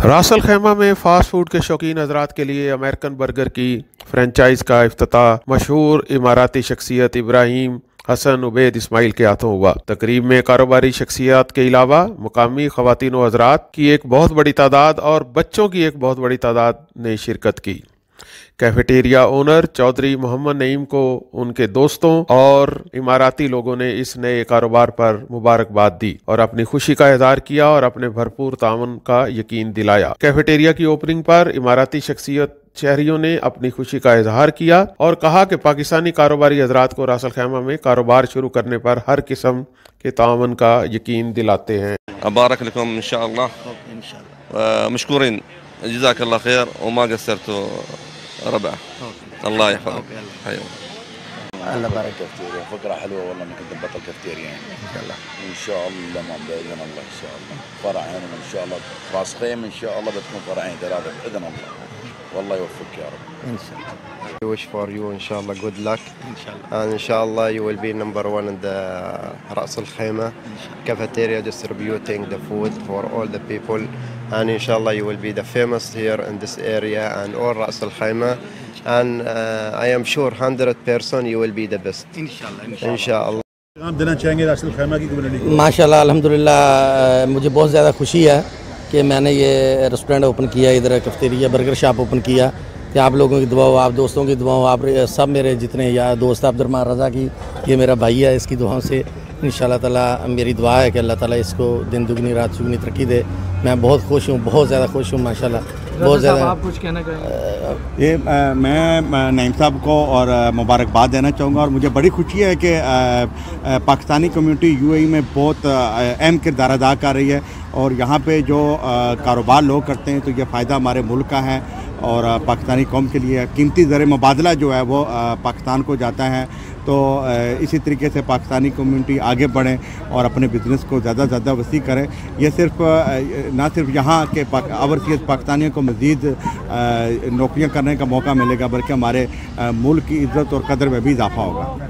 रास अल खैमा में fast food के शौकीन हजरात के लिए अमेरिकन बर्गर की फ्रेंचाइज का इफ्तिताह मशहूर इमाराती शख्सियत इब्राहिम हसन उबैद इस्माइल के हाथों हुआ। तकरीब में कारोबारी शख्सियात के अलावा मुकामी ख़वातीन व हजरात की एक बहुत बड़ी तादाद और बच्चों की एक बहुत बड़ी तादाद ने शिरकत की। कैफेटेरिया ओनर चौधरी मोहम्मद नईम को उनके दोस्तों और इमाराती लोगों ने इस नए कारोबार पर मुबारकबाद दी और अपनी खुशी का इजहार किया और अपने भरपूर ताउन का यकीन दिलाया। कैफेटेरिया की ओपनिंग पर इमाराती शख्सियत शहरियों ने अपनी खुशी का इजहार किया और कहा कि पाकिस्तानी कारोबारी हजरात को रास अल खैमा में कारोबार शुरू करने पर हर किस्म के ताउन का यकीन दिलाते हैं। अबारक लकुम इंशाअल्लाह मशकूरिन जज़ाकल्लाह खैर वमा क़स्सरतु रबा अल्लाह यहफ़ज़क الله بارك كافتيريا فكرة حلوة والله انك انت تبطل كافتيريا يعني ان شاء الله ما باذن الله ان شاء الله فرعين ان شاء الله راس خيمة ان شاء الله بتكون فرعين ثلاثة باذن الله والله يوفقك يا رب ان شاء الله. I wish for you inshallah good luck and inshallah you will be number one in the Ras Al Khaimah cafeteria distributing the food for all the people and inshallah you will be the famous here in this area and all Ras Al Khaimah and I am sure 100% you will be the best inshallah. आप देना चाहेंगे रास अल खैमा की community को? माशाल्लाह अल्हम्दुलिल्लाह मुझे बहुत ज़्यादा खुशी है कि मैंने ये रेस्टोरेंट ओपन किया, इधर कैफेटेरिया बर्गर शॉप ओपन किया कि आप लोगों की दुआ हो, आप दोस्तों की दुआ हो, आप सब मेरे जितने यार दोस्त अब्दुर्रहमान रज़ा की ये मेरा भाई है, इसकी दुआओं से इंशाल्लाह ताला मेरी दुआ है कि अल्लाह ताला इसको दिन दुगनी रात चुगनी तरक्की दे। मैं बहुत खुश हूँ, बहुत ज़्यादा खुश हूँ माशाल्लाह, बहुत ज़्यादा। आप कुछ कहना चाहेंगे? ये मैं नईम साहब को और मुबारकबाद देना चाहूँगा और मुझे बड़ी खुशी है कि पाकिस्तानी कम्युनिटी यूएई में बहुत अहम किरदार अदा कर रही है और यहाँ पे जो कारोबार लोग करते हैं तो ये फ़ायदा हमारे मुल्क का है और पाकिस्तानी कौम के लिए कीमती ज़र मुबादला जो है वो पाकिस्तान को जाता है। तो इसी तरीके से पाकिस्तानी कम्युनिटी आगे बढ़ें और अपने बिज़नेस को ज़्यादा से ज़्यादा वसी करें। ये सिर्फ ना सिर्फ यहाँ के ओवरसीज़ पाकिस्तानियों को मज़ीद नौकरियाँ करने का मौका मिलेगा बल्कि हमारे मुल्क की इज़्ज़त और कदर में भी इजाफ़ा होगा।